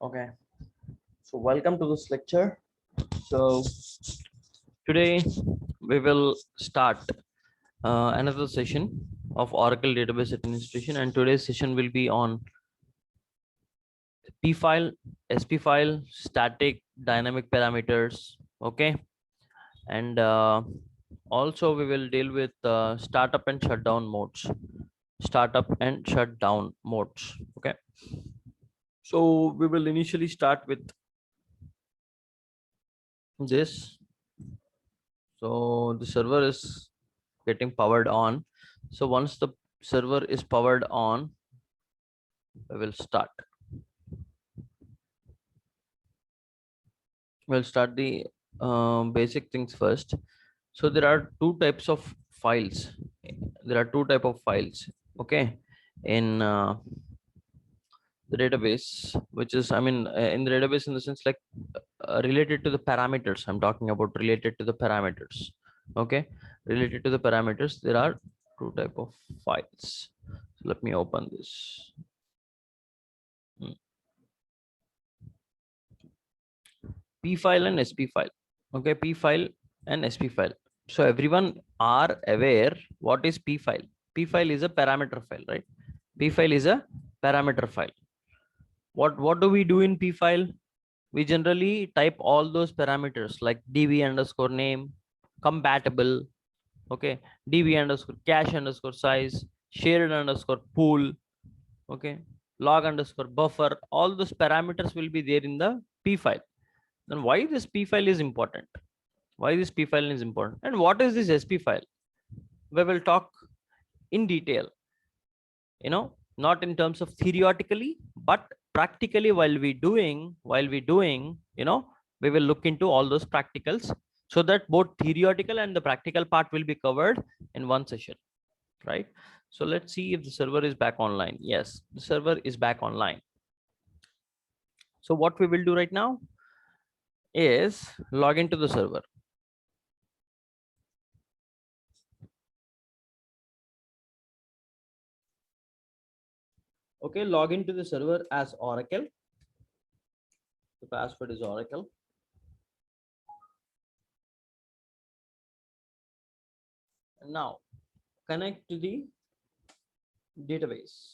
Okay, so welcome to this lecture. So today we will start another session of Oracle Database Administration, and today's session will be on P file, SP file, static, dynamic parameters. Okay, and also we will deal with startup and shutdown modes. Startup and shutdown modes. Okay, so we will initially start with this. So the server is getting powered on. So once the server is powered on, we will start. We'll start the basic things first. So there are two types of files. There are two type of files. Okay, in the database, which is in the database in the sense like related to the parameters. I'm talking about related to the parameters. Okay, related to the parameters, there are two type of files. So let me open this. P file and SP file. Okay, P file and SP file. So everyone are aware what is P file. P file is a parameter file, right? P file is a parameter file. What do we do in P file? We generally type all those parameters like db underscore name, compatible, okay, db underscore cache underscore size, shared underscore pool, okay, log underscore buffer. All those parameters will be there in the P file. Then why this P file is important? Why this P file is important? And what is this SP file? We will talk in detail, not in terms of theoretically, but practically while we doing, we will look into all those practicals so that both theoretical and the practical part will be covered in one session, right? So let's see if the server is back online. Yes, the server is back online. So what we will do right now is log into the server. Okay, log into the server as Oracle. The password is Oracle. And now connect to the database.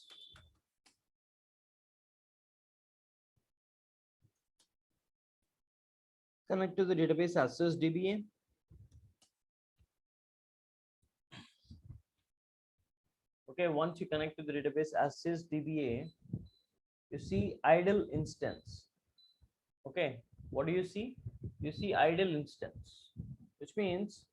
Connect to the database as sysdba. Okay, once you connect to the database as sysdba, you see idle instance. Okay, what do you see? You see idle instance, which means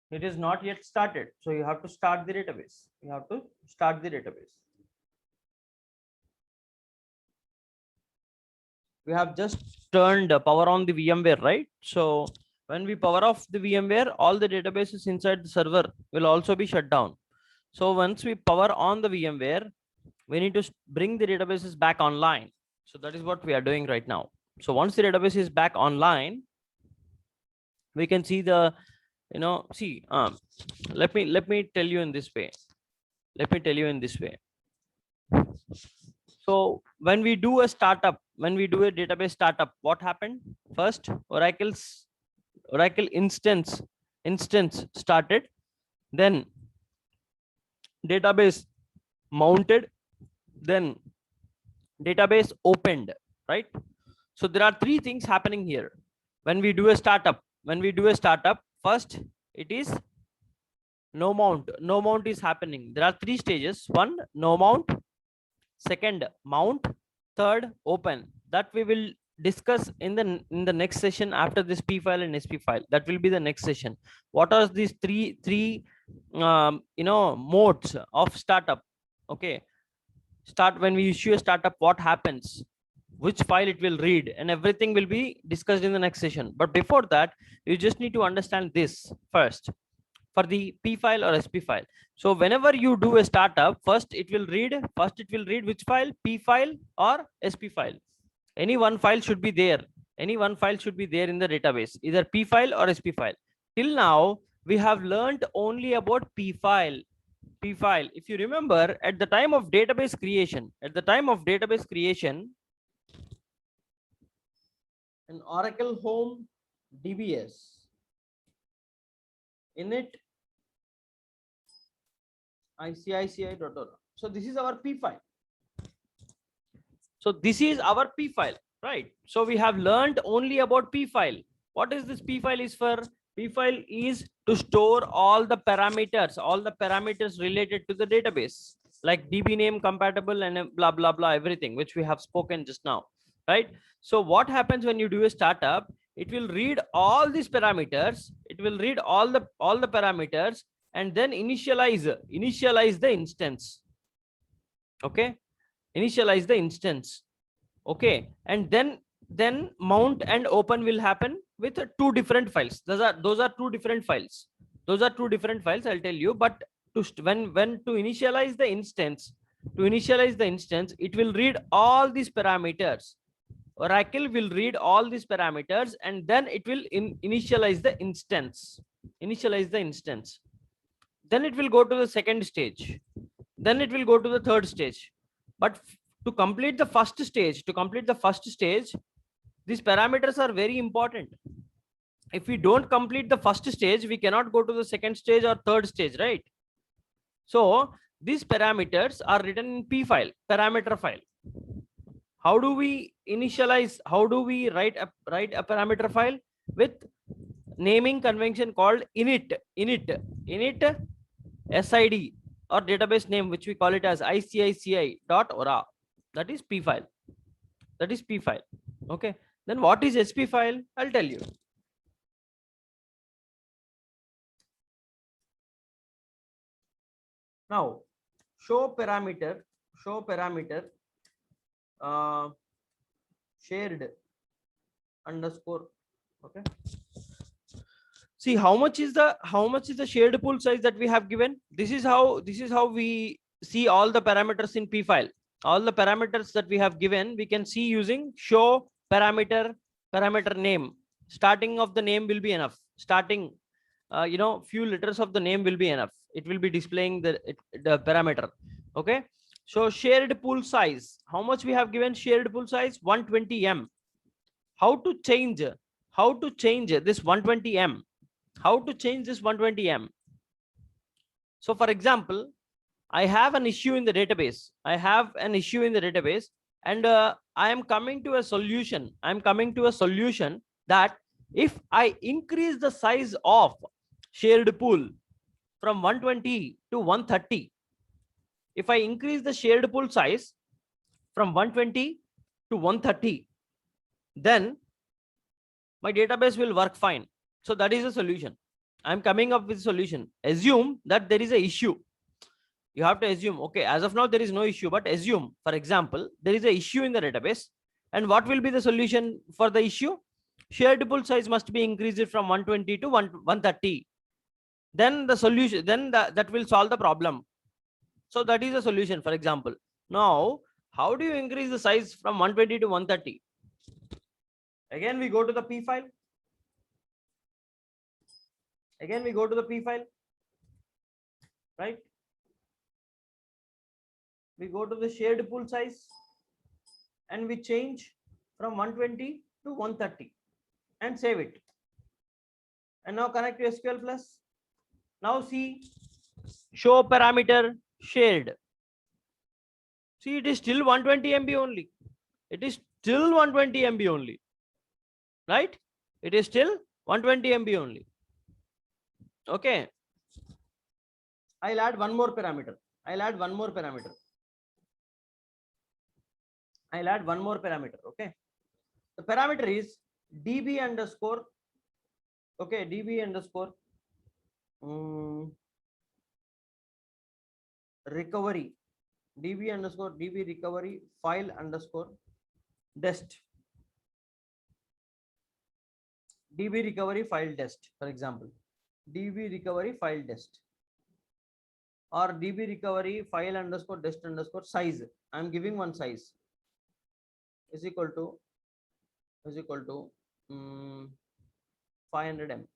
it is not yet started. So you have to start the database. You have to start the database. We have just turned power on the VMware, right? So when we power off the VMware, all the databases inside the server will also be shut down. So once we power on the VMware, we need to bring the databases back online. So that is what we are doing right now. So once the database is back online, we can see the, let me tell you in this way. Let me tell you in this way. So when we do a startup, when we do a database startup, what happened? First, Oracle instance started, then database mounted, then database opened, right? So there are three things happening here. When we do a startup, first it is no mount. No mount is happening. There are three stages. One, no mount. Second, mount. Third, open. That we will discuss in the next session after this P file and SP file. That will be the next session. What are these three modes of startup? Okay, when we issue a startup, what happens, which file it will read, and everything will be discussed in the next session. But before that, you just need to understand this first for the P file or SP file. So whenever you do a startup, first it will read which file, P file or SP file. Any one file should be there. Any one file should be there in the database, either P file or SP file. Till now, we have learned only about P file. P file. If you remember, at the time of database creation, an Oracle Home DBS init ICICI.org. So this is our P file. So this is our P file, right? So we have learned only about P file. What is this P file is for? P file is to store all the parameters related to the database, like DB name compatible and blah, blah, blah, everything, which we have spoken just now, right? So what happens when you do a startup? It will read all these parameters. It will read all the parameters and then initialize the instance. Okay. Initialize the instance. Okay. And then mount and open will happen with two different files. Those are two different files. I'll tell you. But when to initialize the instance, it will read all these parameters. Oracle will read all these parameters and then it will initialize the instance. Then it will go to the second stage. Then it will go to the third stage. But to complete the first stage, these parameters are very important. If we don't complete the first stage, we cannot go to the second stage or third stage, right? So these parameters are written in P file, parameter file. How do we initialize? How do we write a parameter file? With naming convention called init SID or database name, which we call it as ICICI.ora. That is P file. Okay. Then what is SP file? I'll tell you. Now, show parameter shared underscore. Okay. See how much is the shared pool size that we have given. This is how we see all the parameters in P file. All the parameters that we have given, we can see using show parameter name. Starting of the name will be enough. Starting, few letters of the name will be enough. It will be displaying the parameter. Okay. So shared pool size. How much we have given shared pool size? 120 M. How to change this 120 M? How to change this 120 M? So for example, I have an issue in the database. And I am coming to a solution. That if I increase the size of shared pool from 120 to 130, if I increase the shared pool size from 120 to 130, then my database will work fine. So that is a solution. I'm coming up with a solution. Assume that there is an issue. You have to assume, okay, as of now, there is no issue, but assume, for example, there is an issue in the database. And what will be the solution for the issue? Shared pool size must be increased from 120 to 130. Then the solution, that will solve the problem. So that is a solution, for example. Now, how do you increase the size from 120 to 130? Again, we go to the P file. Right? We go to the shared pool size and we change from 120 to 130 and save it. And now connect to SQL Plus. Now see, show parameter shared. See, it is still 120 MB only. Right? It is still 120 MB only. Okay. I'll add one more parameter. Okay. The parameter is DB underscore. Okay. DB underscore recovery. DB recovery file underscore dest. DB recovery file dest, for example. DB recovery file dest. Or DB recovery file underscore dest underscore size. I'm giving one size is equal to 500 M.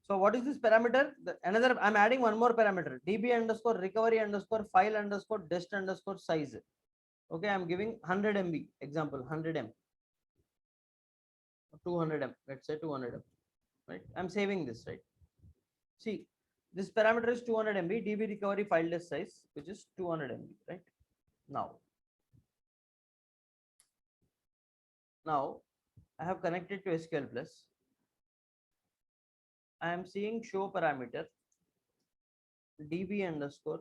So what is this parameter? Another, I'm adding one more parameter, db underscore recovery underscore file underscore dest underscore size. Okay, I'm giving 100 MB example, 100 M, 200 M, let's say 200 M, right? I'm saving this, right? See, this parameter is 200 MB, db recovery file dest size, which is 200 MB, right? Now I have connected to SQL Plus. I am seeing show parameter db underscore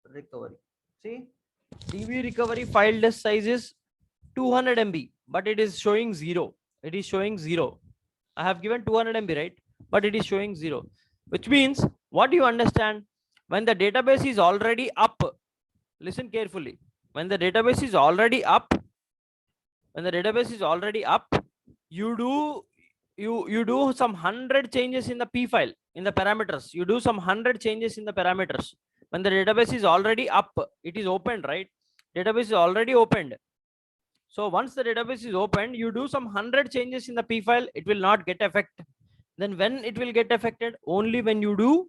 recovery. See, db recovery file disk size is 200 MB, but it is showing 0. It is showing 0. I have given 200 MB, right? But it is showing 0, which means, what do you understand? When the database is already up, listen carefully. When the database is already up, you do some 100 changes in the P file, in the parameters. You do some 100 changes in the parameters. When the database is already up, it is opened, right? Database is already opened. So once the database is opened, you do some 100 changes in the P file, it will not get affected. Then when it will get affected? Only when you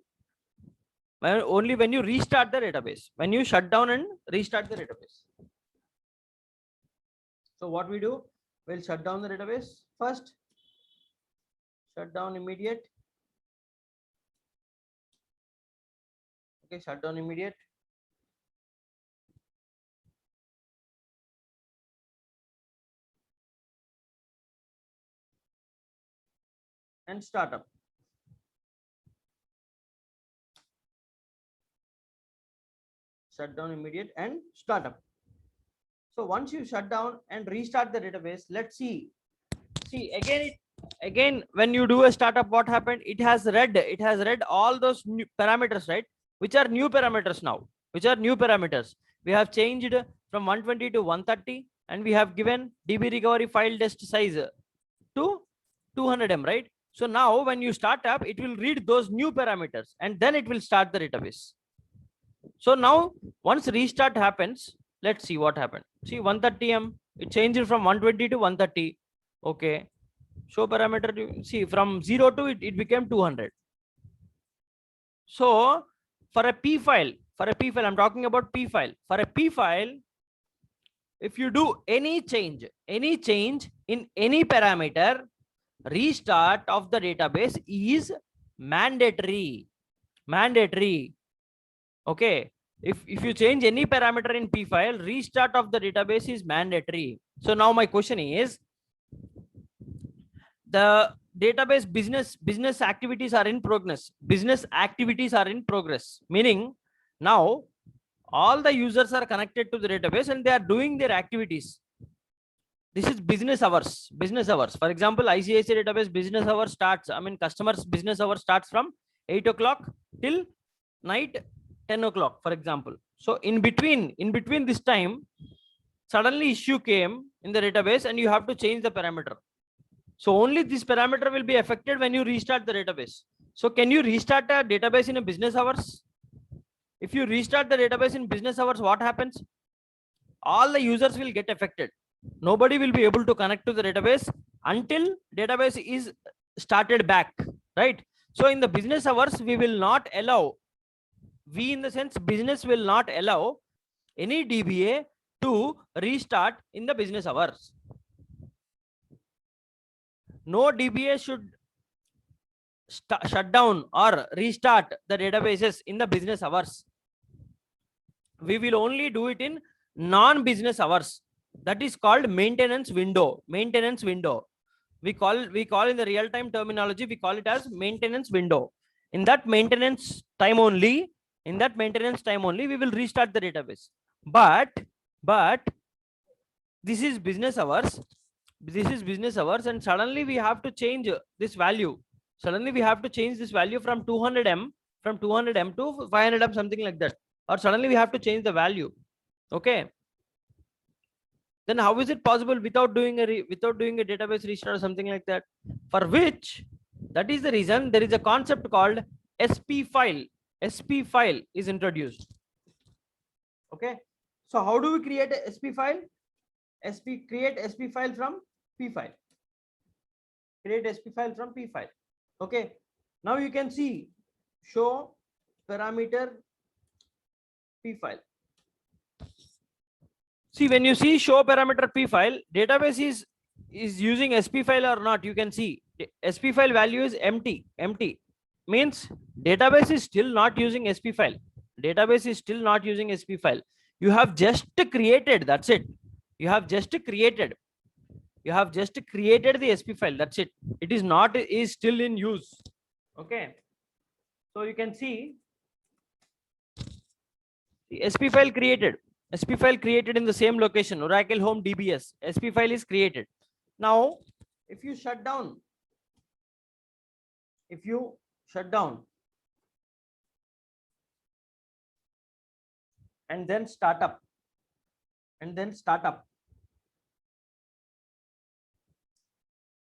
restart the database, when you shut down and restart the database. So what we do, we'll shut down the database first. Shut down immediate. Okay, shut down immediate. And startup. Shut down immediate and startup. So once you shut down and restart the database, let's see. See again when you do a startup, what happened? It has read all those new parameters, right? Which are new parameters now. We have changed from 120 to 130, and we have given db recovery file dest size to 200 M, right? So now when you start up, it will read those new parameters and then it will start the database. So now once restart happens, let's see what happened. See, 130 M, it changed from 120 to 130. Okay. Show parameter, see, from 0 to it became 200. So for a P file, I'm talking about P file. For a P file, if you do any change in any parameter, restart of the database is mandatory. Okay. If you change any parameter in P file, restart of the database is mandatory. So now my question is, the database business activities are in progress. Meaning now all the users are connected to the database and they are doing their activities. This is business hours. For example, ICICI database business hour starts, customers business hour starts from 8 o'clock till night 10 o'clock, for example. So in between this time, suddenly issue came in the database and you have to change the parameter. So only this parameter will be affected when you restart the database. So can you restart a database in a business hours? If you restart the database in business hours, what happens? All the users will get affected. Nobody will be able to connect to the database until database is started back, right? So in the business hours, business will not allow any DBA to restart in the business hours. No DBA should shut down or restart the databases in the business hours. We will only do it in non-business hours. That is called maintenance window. We call in the real-time terminology, we call it as maintenance window. In that maintenance time only, we will restart the database. But this is business hours. And suddenly we have to change this value. From 200 M to 500 M, something like that. Or suddenly we have to change the value. Okay. Then how is it possible without doing a database restart or something like that? For which, that is the reason there is a concept called SP file. SP file is introduced. Okay. So how do we create a SP file? Create SP file from P file. Create SP file from P file. Okay, now you can see show parameter p file. See, when you see show parameter p file, database is using sp file or not. You can see sp file value is empty. Empty means database is still not using sp file. Database is still not using sp file. You have just created. That's it. You have just created. You have just created the sp file. That's it. It is not is still in use. Okay. So you can see the sp file created. sp file created in the same location, Oracle Home DBS. sp file is created. Now, if you shut down, if you shut down and then start up, and then start up.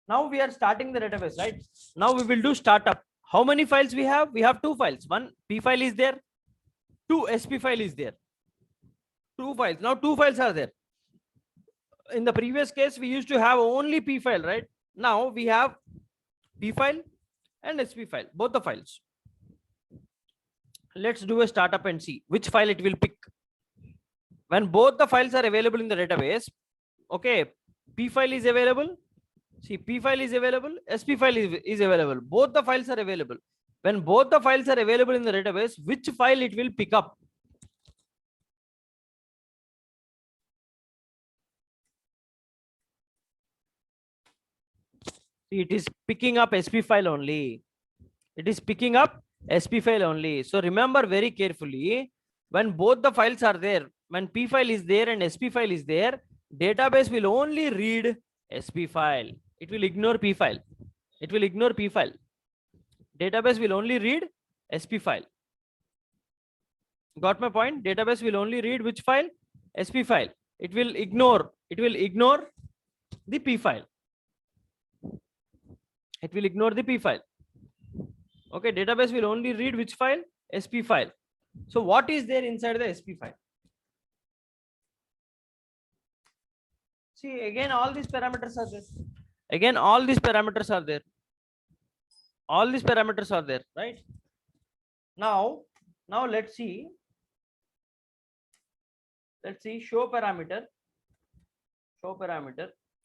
Now we are starting the database, right? Now we will do startup. How many files we have? We have two files. One p file is there, two sp file is there. Two files. Now two files are there. In the previous case, we used to have only p file, right? Now we have p file and sp file, both the files. Let's do a startup and see which file it will pick. When both the files are available in the database, okay, p file is available. See, p file is available, sp file is available. Both the files are available. When both the files are available in the database, which file it will pick up? See, it is picking up sp file only. It is picking up sp file only. So remember very carefully, when both the files are there, when p file is there and sp file is there, database will only read sp file. It will ignore p file. It will ignore p file. Database will only read sp file. Got my point? Database will only read which file? sp file. It will ignore the p file. It will ignore the p file. Okay, database will only read which file? sp file. So what is there inside the sp file? See, again all these parameters are there. Again all these parameters are there. All these parameters are there, right? Now let's see show parameter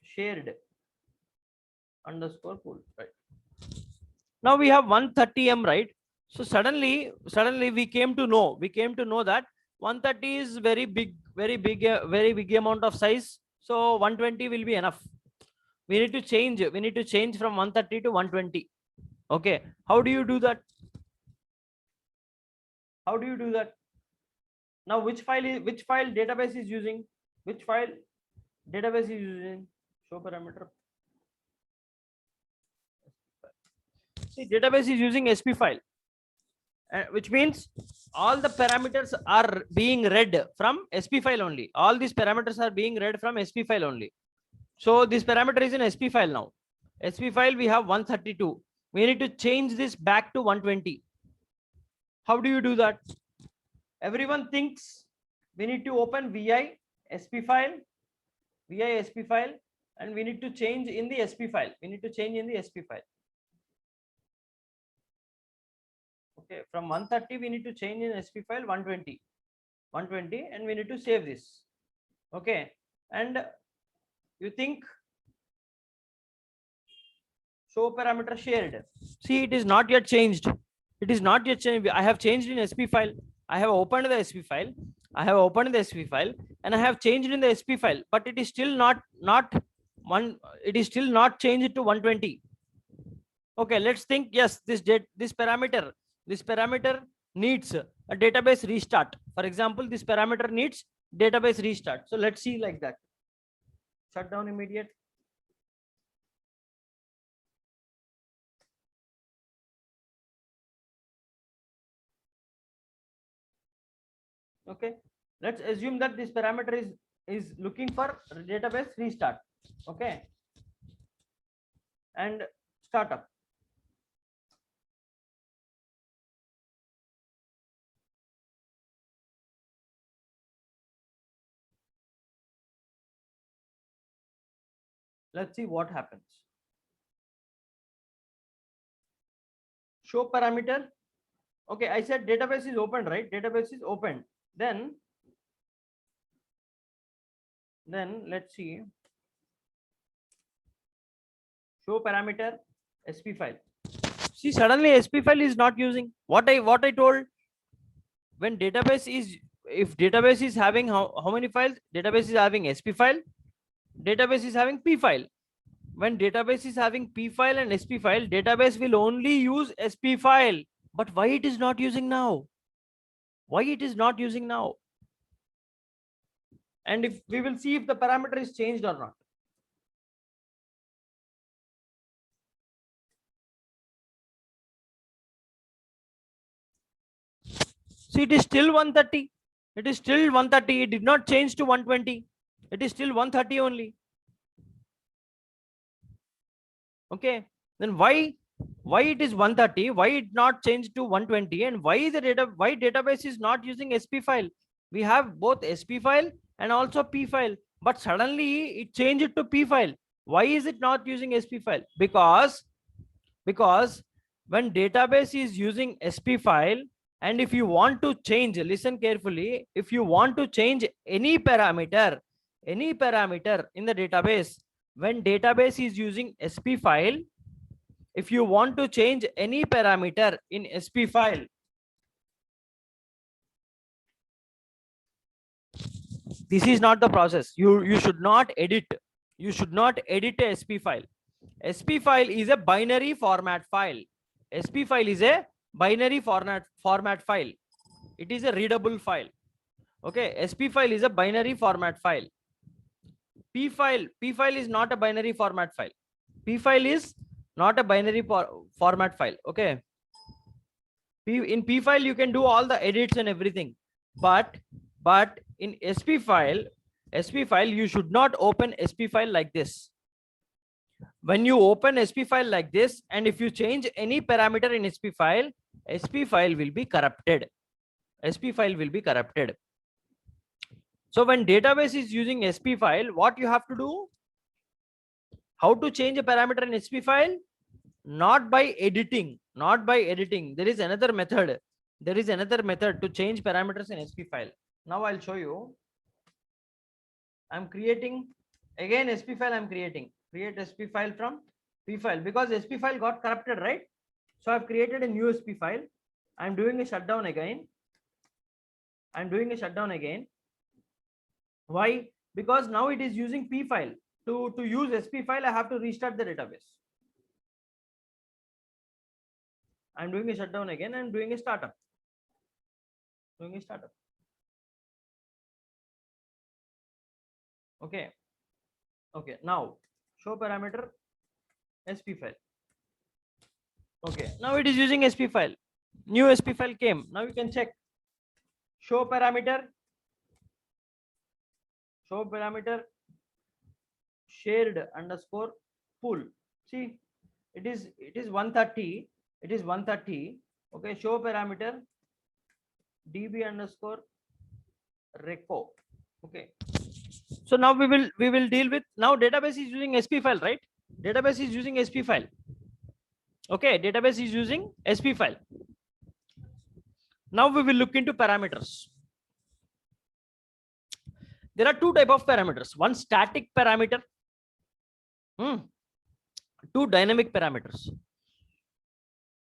shared underscore pool, right? Now we have 130M, right? So suddenly we came to know that 130 is very big amount of size. So 120 will be enough. We need to change from 130 to 120. Okay, how do you do that? Now which file database is using? Which file database is using? Show parameter. See, database is using sp file, which means all the parameters are being read from sp file only. All these parameters are being read from sp file only. So this parameter is in sp file now. sp file we have 132. We need to change this back to 120. How do you do that? Everyone thinks we need to open vi sp file, and we need to change in the sp file. Okay, from 130 we need to change in sp file 120, and we need to save this. Okay, and you think show parameter shared. See, it is not yet changed. I have changed in sp file. I have opened the sp file. And I have changed in the sp file, but it is still not changed to 120. Okay, let's think. Yes, this parameter needs a database restart. For example, this parameter needs database restart. So let's see like that. Shut down immediate. Okay, let's assume that this parameter is looking for database restart. Okay, and startup. Let's see what happens. show parameter. Okay, I said database is open, right? Database is open. Then let's see. Show parameter sp file. See, suddenly sp file is not using what I told. When database is, if database is having how many files? Database is having sp file, database is having p file. When database is having p file and sp file, database will only use sp file. But why it is not using now? Why it is not using now? And if we will see if the parameter is changed or not. See, it is still 130. It is still 130. It did not change to 120. It is still 130 only. Okay. Then why it is 130? Why it not changed to 120? And why database is not using sp file? We have both sp file and also p file, but suddenly it changed to p file. Why is it not using sp file? Because when database is using sp file, and if you want to change, listen carefully, if you want to change any parameter in the database, when database is using sp file, if you want to change any parameter in sp file, this is not the process. You should not edit a sp file. sp file is a binary format file. sp file is a binary format file. It is a readable file. Okay, sp file is a binary format file. p file is not a binary format file. p file is not a binary format file. Okay, in p file you can do all the edits and everything, but in sp file you should not open sp file like this. When you open sp file like this, and if you change any parameter in sp file will be corrupted. sp file will be corrupted. So when database is using sp file, what you have to do? How to change a parameter in sp file? Not by editing. There is another method. To change parameters in sp file. Now I'll show you. I'm creating again sp file. I'm creating. Create sp file from p file, because sp file got corrupted, right? So I've created a new sp file. I'm doing a shutdown again. Why? Because now it is using p file. To use sp file, I have to restart the database. I'm doing a shutdown again. I'm doing a startup. Okay. Now show parameter sp file. Okay, now it is using sp file. New sp file came. Now you can check. Show parameter shared underscore pool. See, it is 130. It is 130. Okay, show parameter db underscore reco. Okay, so now we will deal with, now database is using sp file, right? Database is using sp file. Okay, database is using sp file. Now we will look into parameters. There are two types of parameters. One static parameter, two dynamic parameters.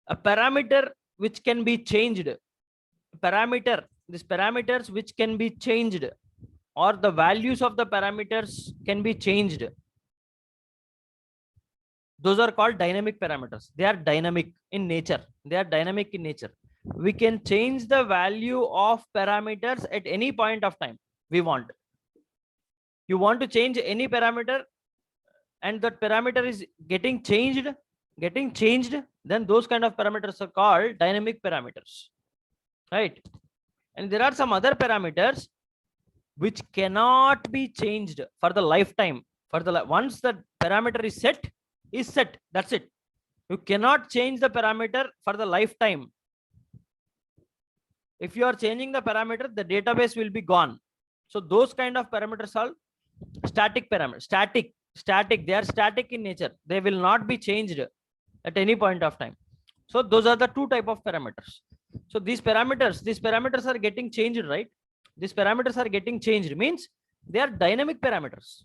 A parameter which can be changed. These parameters which can be changed, or the values of the parameters can be changed. Those are called dynamic parameters. They are dynamic in nature. We can change the value of parameters at any point of time we want. You want to change any parameter and that parameter is getting changed, then those kind of parameters are called dynamic parameters, right? And there are some other parameters which cannot be changed for the lifetime. Once the parameter is set, that's it. You cannot change the parameter for the lifetime. If you are changing the parameter, the database will be gone. So those kind of parameters are static parameters. Static, they are static in nature. They will not be changed at any point of time. So those are the two type of parameters. So these parameters are getting changed, right? These parameters are getting changed means they are dynamic parameters.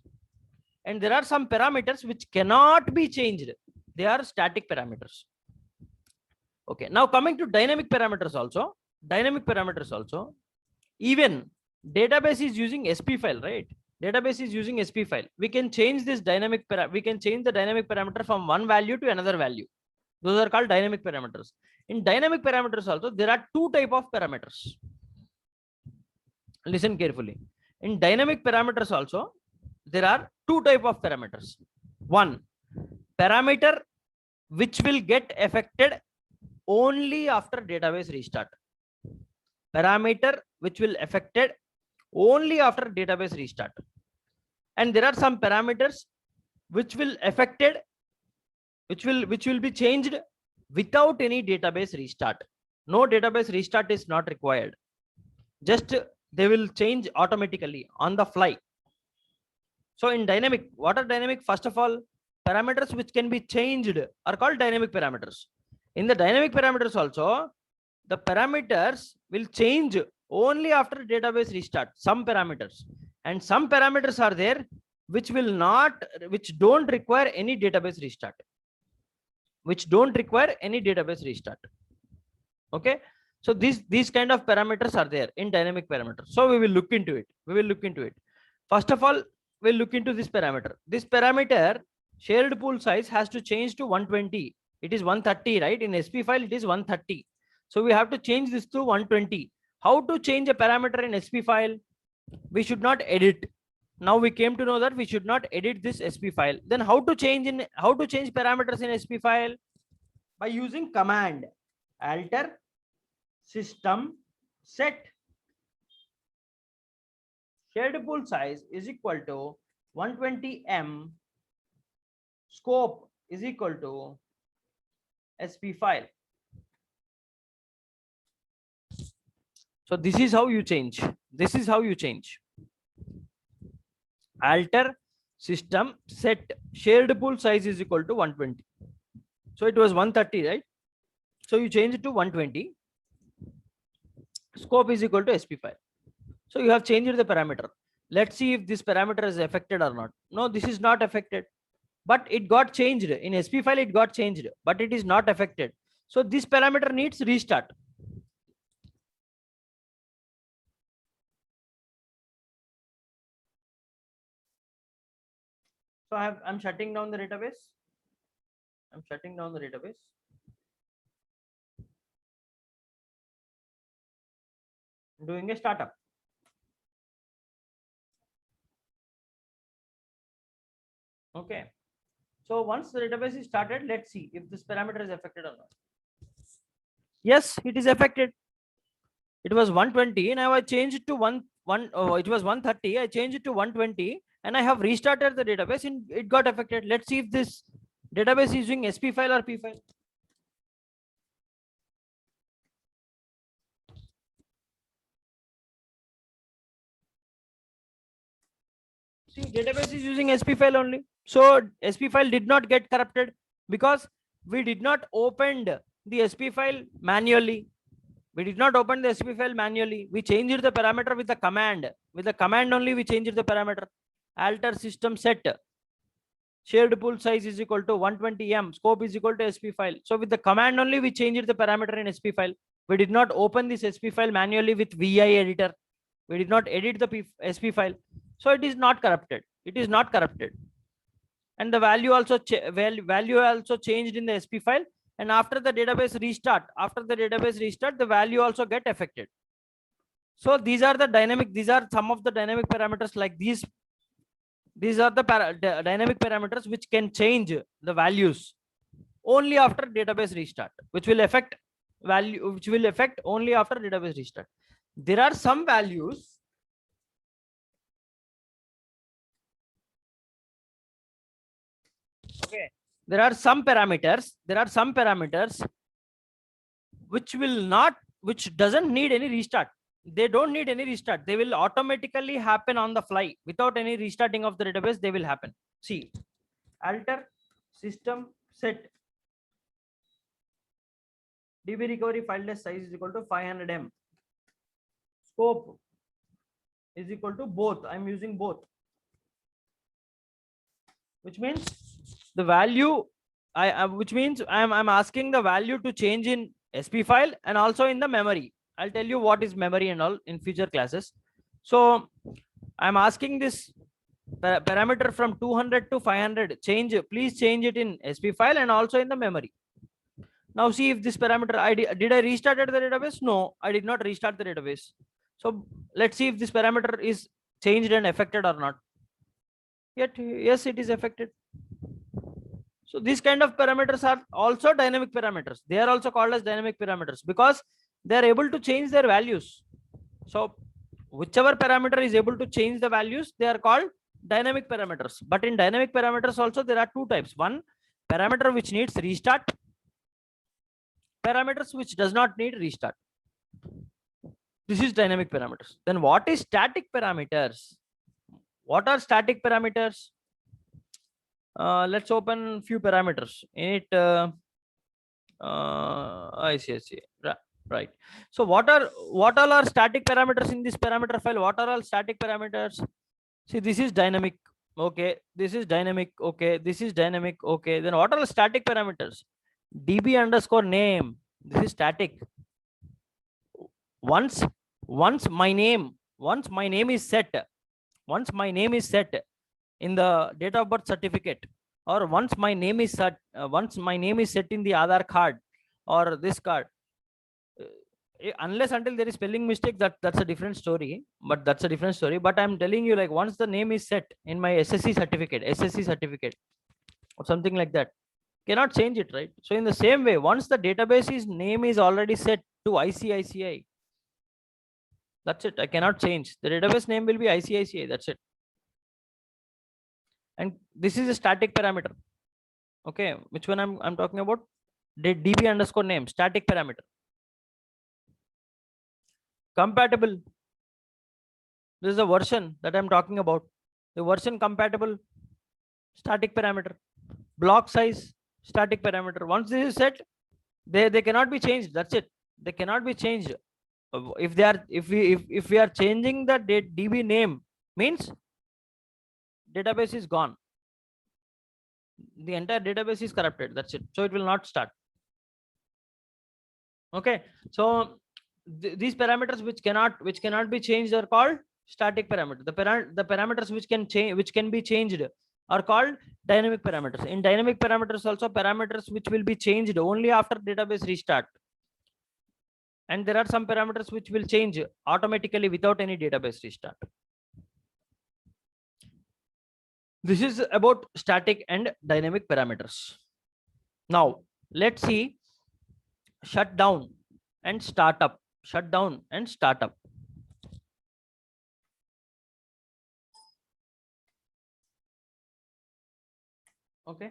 And there are some parameters which cannot be changed. They are static parameters. Okay. Now coming to dynamic parameters also. Dynamic parameters also. Even database is using SP file, right? Database is using SP file. We can change this dynamic we can change the dynamic parameter from one value to another value. Those are called dynamic parameters. In dynamic parameters also, there are two type of parameters. Listen carefully. In dynamic parameters also, there are two type of parameters. One, parameter which will get affected only after database restart. Parameter which will affected only after database restart. And there are some parameters which will affected, which will be changed without any database restart. No database restart is not required. Just they will change automatically on the fly. So in dynamic, what are dynamic? First of all, parameters which can be changed are called dynamic parameters. In the dynamic parameters also, the parameters will change only after database restart. Some parameters, and some parameters are there which will not, which don't require any database restart. Which don't require any database restart. Okay. So these kind of parameters are there in dynamic parameters. So we will look into it. We will look into it. First of all, we'll look into this parameter. This parameter shared pool size has to change to 120. It is 130, right? In SP file, it is 130. So we have to change this to 120. How to change a parameter in SP file? We should not edit. Now we came to know that we should not edit this SP file. Then how to change parameters in SP file? By using command alter system set shared pool size is equal to 120M scope is equal to SP file. So this is how you change. This is how you change. Alter system set shared pool size is equal to 120. So it was 130, right? So you change it to 120. Scope is equal to SP file. So you have changed the parameter. Let's see if this parameter is affected or not. No, this is not affected, but it got changed in SP file. It got changed, but it is not affected. So this parameter needs restart. So I'm shutting down the database. I'm shutting down the database. Doing a startup. Okay. So once the database is started, let's see if this parameter is affected or not. Yes, it is affected. It was 120. Now I changed it to it was 130. I changed it to 120 and I have restarted the database and it got affected. Let's see if this database is using SP file or P file. See, database is using SP file only. So SP file did not get corrupted because we did not open the SP file manually. We did not open the SP file manually. We changed the parameter with the command. With the command only, we changed the parameter. Alter system set shared pool size is equal to 120M. Scope is equal to SP file. So with the command only, we changed the parameter in SP file. We did not open this SP file manually with VI editor. We did not edit the SP file. So it is not corrupted. It is not corrupted. And the value also changed in the SP file. And after the database restart, the value also get affected. So these are the dynamic, these are some of the dynamic parameters like these. These are the dynamic parameters which can change the values only after database restart, which will affect only after database restart. There are some values. Okay. There are some parameters which doesn't need any restart. They don't need any restart. They will automatically happen on the fly without any restarting of the database. They will happen. See, alter system set DB recovery file disk size is equal to 500 M. Scope is equal to both. I'm using both, which means the value which means I'm asking the value to change in SP file and also in the memory. I'll tell you what is memory and all in future classes. So I'm asking this parameter from 200 to 500 change. Please change it in SP file and also in the memory. Now see if this parameter did I restarted the database? No, I did not restart the database. So let's see if this parameter is changed and affected or not. Yet yes, it is affected. So these kind of parameters are also dynamic parameters. They are also called as dynamic parameters because they are able to change their values. So whichever parameter is able to change the values, they are called dynamic parameters. But in dynamic parameters also there are two types. One, parameter which needs restart, parameters which does not need restart. This is dynamic parameters. Then what is static parameters? What are static parameters? Let's open few parameters in it. I see. Right. So what all are static parameters in this parameter file? What are all static parameters? See, this is dynamic. Okay. This is dynamic. Okay. This is dynamic. Okay. Then what are the static parameters? DB underscore name. This is static. Once my name is set, in the date of birth certificate, or once my name is set in the Aadhaar card or this card, unless until there is spelling mistake, that's a different story. But I'm telling you, like, once the name is set in my SSC certificate or something like that, cannot change it, right? So in the same way, once the database name is already set to ICICI, that's it. I cannot change. The database name will be ICICI. That's it. And this is a static parameter. Okay, which one I'm talking about? DB underscore name, static parameter. Compatible. This is a version that I'm talking about. The version compatible, static parameter. Block size, static parameter. Once this is set, they cannot be changed. That's it. They cannot be changed. If we are changing the DB name, means database is gone. The entire database is corrupted. That's it. So it will not start. Okay. So these parameters which cannot be changed are called static parameters. The parameters which can be changed are called dynamic parameters. In dynamic parameters also, parameters which will be changed only after database restart. And there are some parameters which will change automatically without any database restart. This is about static and dynamic parameters. Now let's see shutdown and startup. Shutdown and startup. Okay.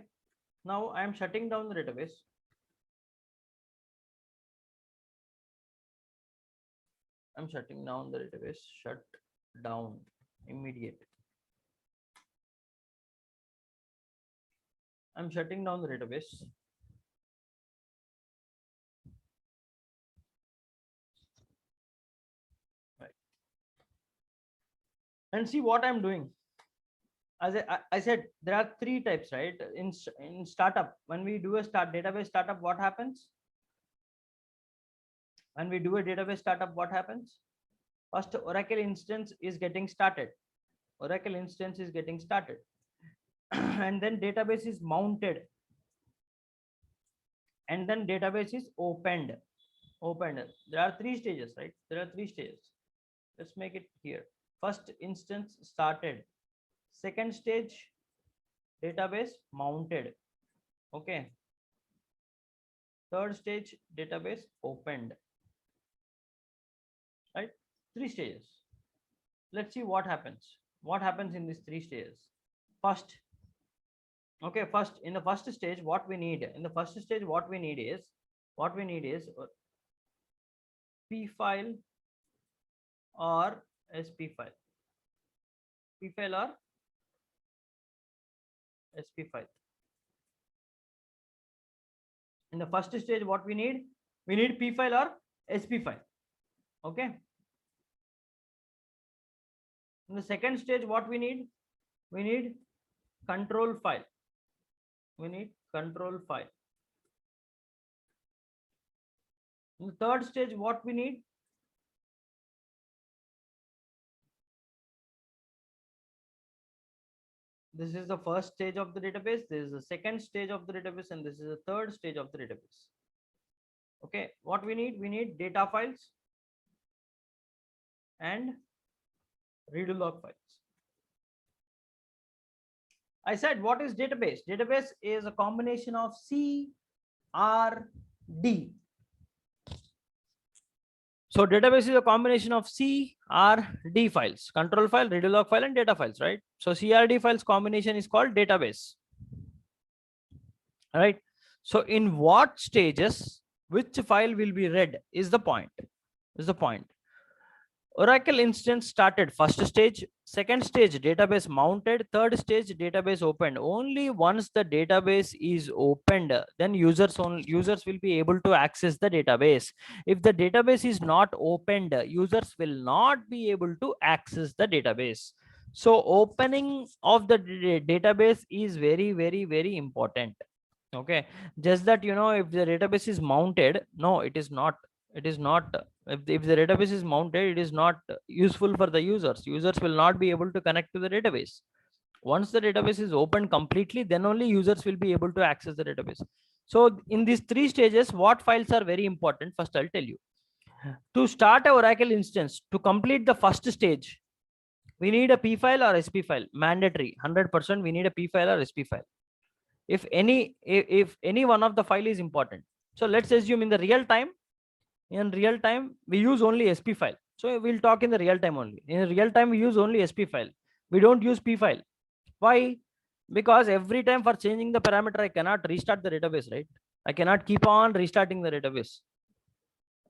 Now I am shutting down the database. I'm shutting down the database. Shut down. Immediate. I'm shutting down the database. Right. And see what I'm doing. As I said, there are three types, right? In startup, when we do a database startup, what happens? When we do a database startup, what happens? First, Oracle instance is getting started. Oracle instance is getting started. And then database is mounted. And then database is opened. There are three stages, right? There are three stages. Let's make it here. First instance started. Second stage, database mounted. Okay. Third stage, database opened. Right? Three stages. Let's see what happens. What happens in these three stages? First, okay, in the first stage, what we need is P file or SP file. P file or SP file. In the first stage, what we need We need P file or SP file. Okay. In the second stage, what we need? We need control file. We need control file. In the third stage, what we need? This is the first stage of the database. This is the second stage of the database, and this is the third stage of the database. Okay, what we need? We need data files and redo log files. I said, what is database? Database is a combination of C, R, D. So database is a combination of C, R, D files, control file, redo log file, and data files, right? So CRD files combination is called database. All right. So in what stages, which file will be read is the point. Oracle instance started first stage, second stage database mounted, third stage database opened. Only once the database is opened, then users will be able to access the database. If the database is not opened, users will not be able to access the database. So opening of the database is very, very, very important. Okay, just that, you know, if the database is mounted, no, it is not. If the database is mounted, it is not useful for the users. Users will not be able to connect to the database. Once the database is opened completely, then only users will be able to access the database. So in these three stages, what files are very important? First, I'll tell you. To start a Oracle instance, to complete the first stage, we need a P file or SP file. Mandatory, 100%. We need a P file or SP file. If any one of the file is important. So let's assume in real time we use only SP file. So we'll talk in the real time only. In real time we use only SP file. We don't use P file. Why? Because every time for changing the parameter, I cannot restart the database, right? I cannot keep on restarting the database.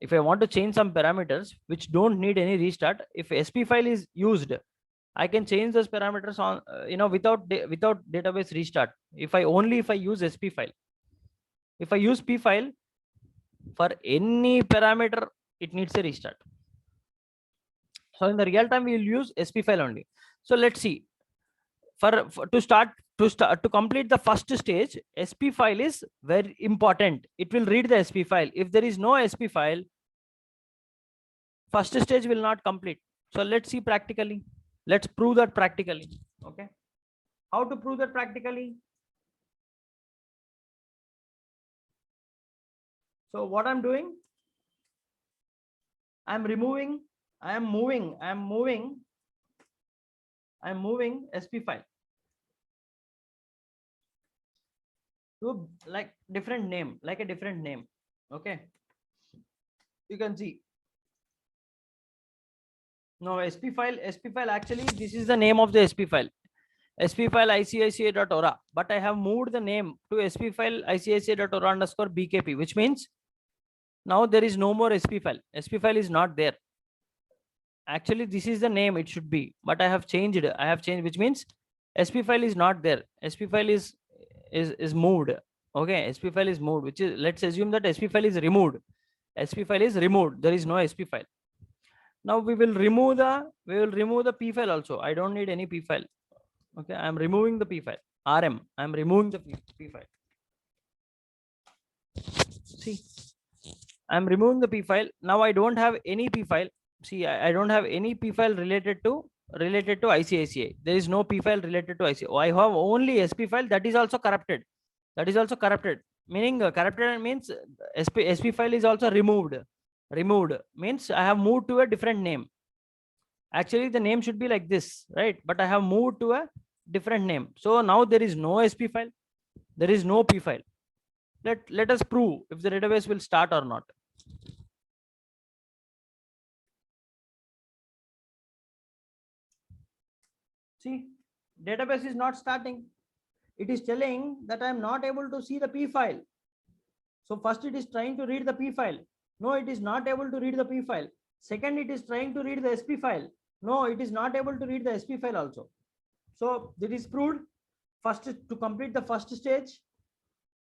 If I want to change some parameters which don't need any restart, if SP file is used, I can change those parameters on, without database restart. If I use SP file. If I use P file, for any parameter, it needs a restart. So in the real time, we will use SP file only. So let's see. To complete the first stage, SP file is very important. It will read the SP file. If there is no SP file, first stage will not complete. So let's see practically. Let's prove that practically. Okay. How to prove that practically? So what I'm doing, I'm moving SP file to like a different name. Okay. You can see. No, SP file, actually, this is the name of the SP file. SP file icici.ora, but I have moved the name to SP file icici.ora_bkp, which means now there is no more SP file. SP file is not there. Actually, this is the name it should be, but I have changed, which means SP file is not there. SP file is moved. Okay, SP file is moved, which is, let's assume that SP file is removed. SP file is removed. There is no SP file. Now we will remove the P file also. I don't need any P file. Okay, I am removing the P file. RM. I am removing the P file. See, I am removing the P file. Now I don't have any P file. See, I don't have any P file related to ICICI. There is no P file related to ICICI. I have only SP file that is also corrupted. Meaning corrupted means SP file is also removed. Removed means I have moved to a different name. Actually, the name should be like this, right? But I have moved to a different name. So now there is no SP file. There is no P file. Let us prove if the database will start or not. See, database is not starting. It is telling that I am not able to see the P file. So first it is trying to read the P file. No, it is not able to read the P file. Second, it is trying to read the SP file. No, it is not able to read the SP file also. So this is proved. First, to complete the first stage,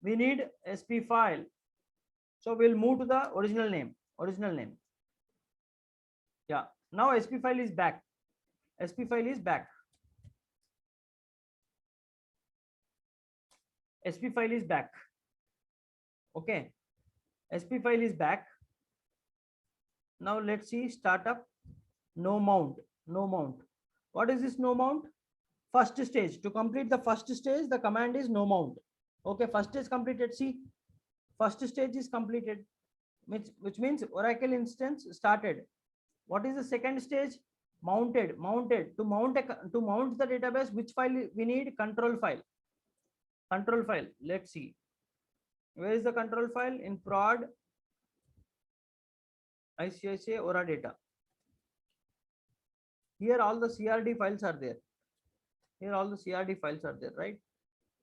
we need SP file. So we'll move to the original name. Original name. Yeah. Now SP file is back. SP file is back. SP file is back. Okay. SP file is back. Now let's see startup. No mount. No mount. What is this no mount? First stage. To complete the first stage, the command is no mount. Okay. First stage completed. See, first stage is completed, which means Oracle instance started. What is the second stage? Mounted. Mounted. To mount the database, which file we need? Control file. Control file. Let's see. Where is the control file? In prod ICICI Ora data. Here all the CRD files are there. Here all the CRD files are there, right?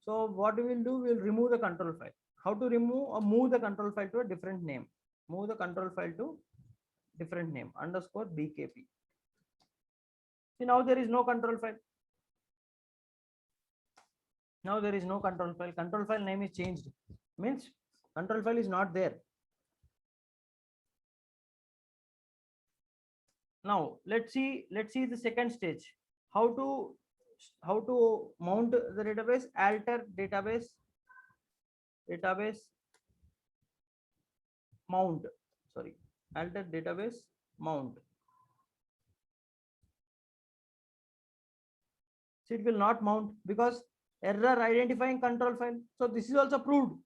So what we will do, we will remove the control file. How to remove or move the control file to a different name? Move the control file to different name underscore BKP. See, now there is no control file. Now there is no control file. Control file name is changed. Means control file is not there. Now let's see the second stage. How to mount the database? Alter database mount. Sorry, alter database mount. So it will not mount because error identifying control file. So this is also proved,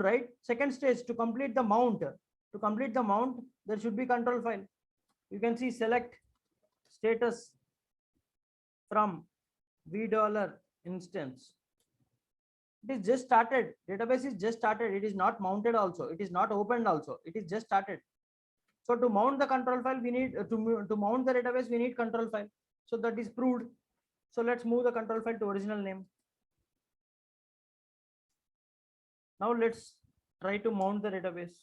right? Second stage, to complete the mount. To complete the mount, there should be control file. You can see select status from $v instance. It is just started. Database is just started. It is not mounted also. It is not opened also. It is just started. So to mount the control file, we need to mount the database, we need control file. So that is proved. So let's move the control file to original name. Now let's try to mount the database.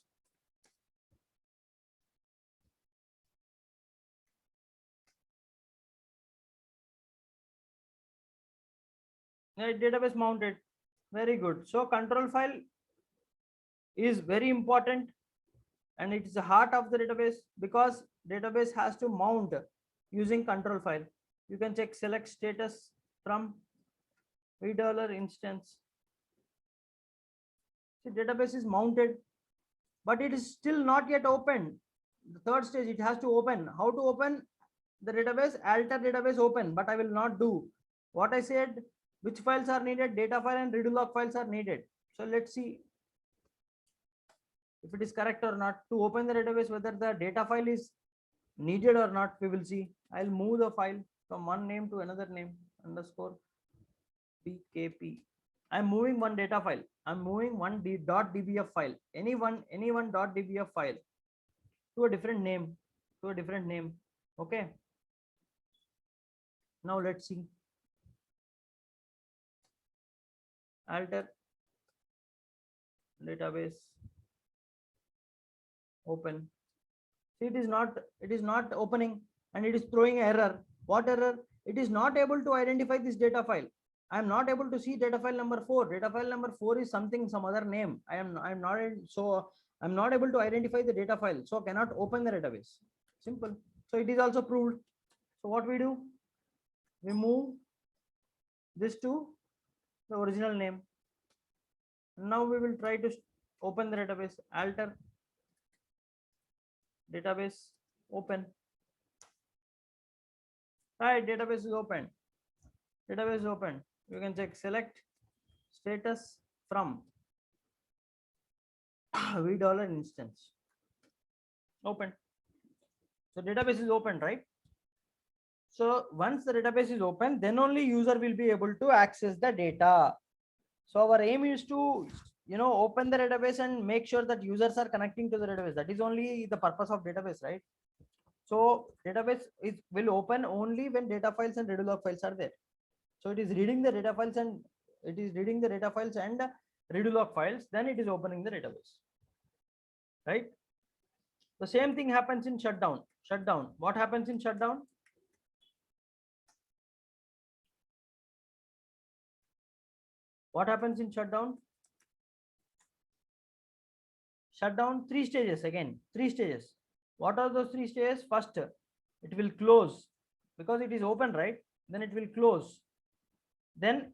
Database mounted. Very good. So control file is very important and it is the heart of the database because database has to mount using control file. You can check select status from $v instance. The database is mounted, but it is still not yet open. The third stage, it has to open. How to open the database? Alter database open, but I will not do. What I said, which files are needed? Data file and redo log files are needed. So let's see if it is correct or not. To open the database, whether the data file is needed or not, we will see. I'll move the file from one name to another name underscore BKP. I'm moving one data file. I'm moving one .dbf file. Any one .dbf file to a different name. Okay. Now let's see. Alter database open. See, it is not opening and it is throwing error. What error? It is not able to identify this data file. I am not able to see data file number 4. Data file number 4 is some other name. I'm not able to identify the data file, so cannot open the database. Simple. So it is also proved. So what we do? We move this to the original name. Now we will try to open the database. Alter database open. Right, database is open. Database is open. You can check select status from $v instance. Open. So database is open, right? So once the database is open, then only user will be able to access the data. So our aim is to open the database and make sure that users are connecting to the database. That is only the purpose of database, right? So database will open only when data files and redo log files are there. So it is reading the data files and redo log files, then it is opening the database, right? The same thing happens in shutdown. What happens in shutdown? What happens in shutdown? shut down, 3 stages again, 3 stages. What are those 3 stages? First, it will close because it is open, right? Then it will close. Then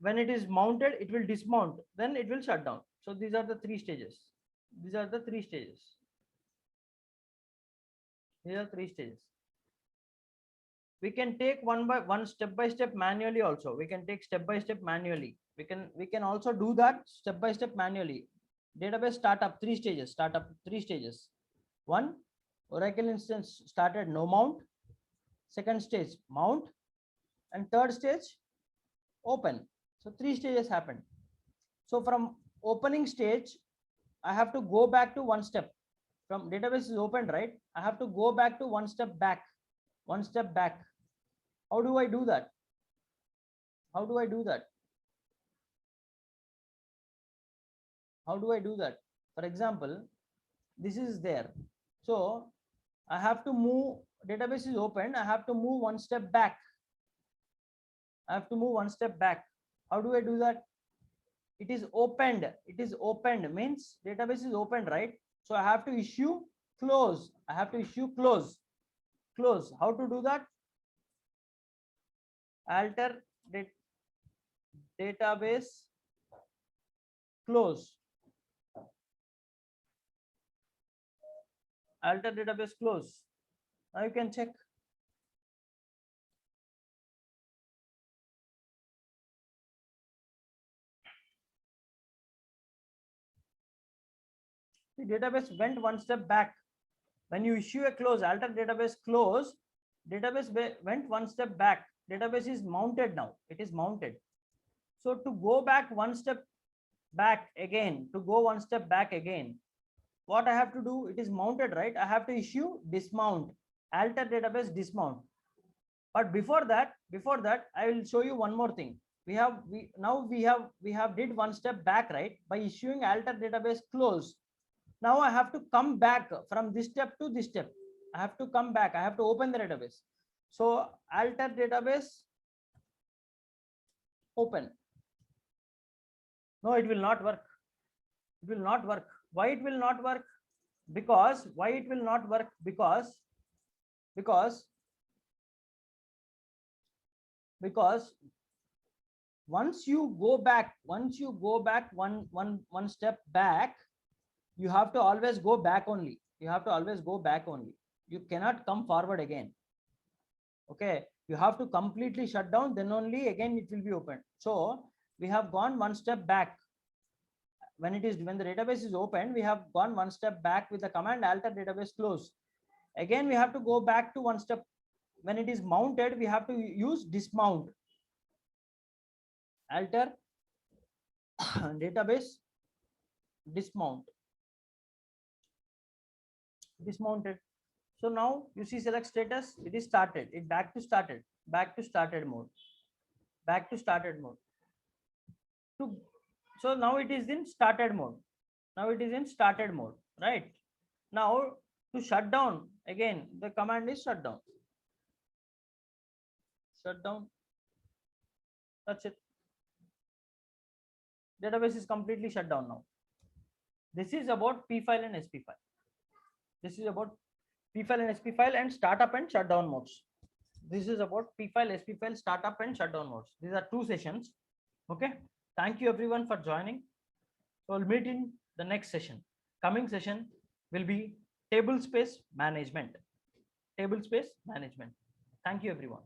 when it is mounted, it will dismount. Then it will shut down. So these are the 3 stages. These are the 3 stages. These are 3 stages. We can take one by one, step by step manually also. We can take step by step manually. We can also do that step by step manually. Database startup, 3 stages. Startup, 3 stages. One, Oracle instance started no mount. Second stage, mount. And third stage, open. So 3 stages happened. So from opening stage, I have to go back to one step. From database is opened, right? I have to go back to one step back. One step back. How do I do that? How do I do that? How do I do that? For example, this is there. So I have to move, database is opened. I have to move one step back. I have to move one step back. How do I do that? It is opened. It is opened means database is opened, right? So I have to issue close. I have to issue close. Close. How to do that? Alter database close. Alter database close. Now you can check. The database went one step back. When you issue a close, alter database close, database went one step back. Database is mounted now. It is mounted. So to go back one step back again, what I have to do? It is mounted, right? I have to issue dismount, alter database dismount. But before that, I will show you one more thing. We have did one step back, right? By issuing alter database close. Now I have to come back from this step to this step. I have to come back. I have to open the database. So alter database open. No, it will not work. It will not work. Why it will not work? Because why it will not work? Because once you go back one step back, you have to always go back only. You have to always go back only. You cannot come forward again. Okay, you have to completely shut down, then only again it will be open. So we have gone one step back. When the database is open, we have gone one step back with the command alter database close. Again, we have to go back to one step. When it is mounted, we have to use dismount. Alter database dismount. Dismounted. So now you see select status, it is started. It back to started mode. So now it is in started mode. Right? Now to shut down, again the command is shut down. That's it. Database is completely shut down now. This is about P file and SP file. This is about P file and SP file and startup and shutdown modes. This is about P file, SP file, startup and shutdown modes. These are 2 sessions. Okay. Thank you everyone for joining. So we'll meet in the next session. Coming session will be table space management. Thank you everyone.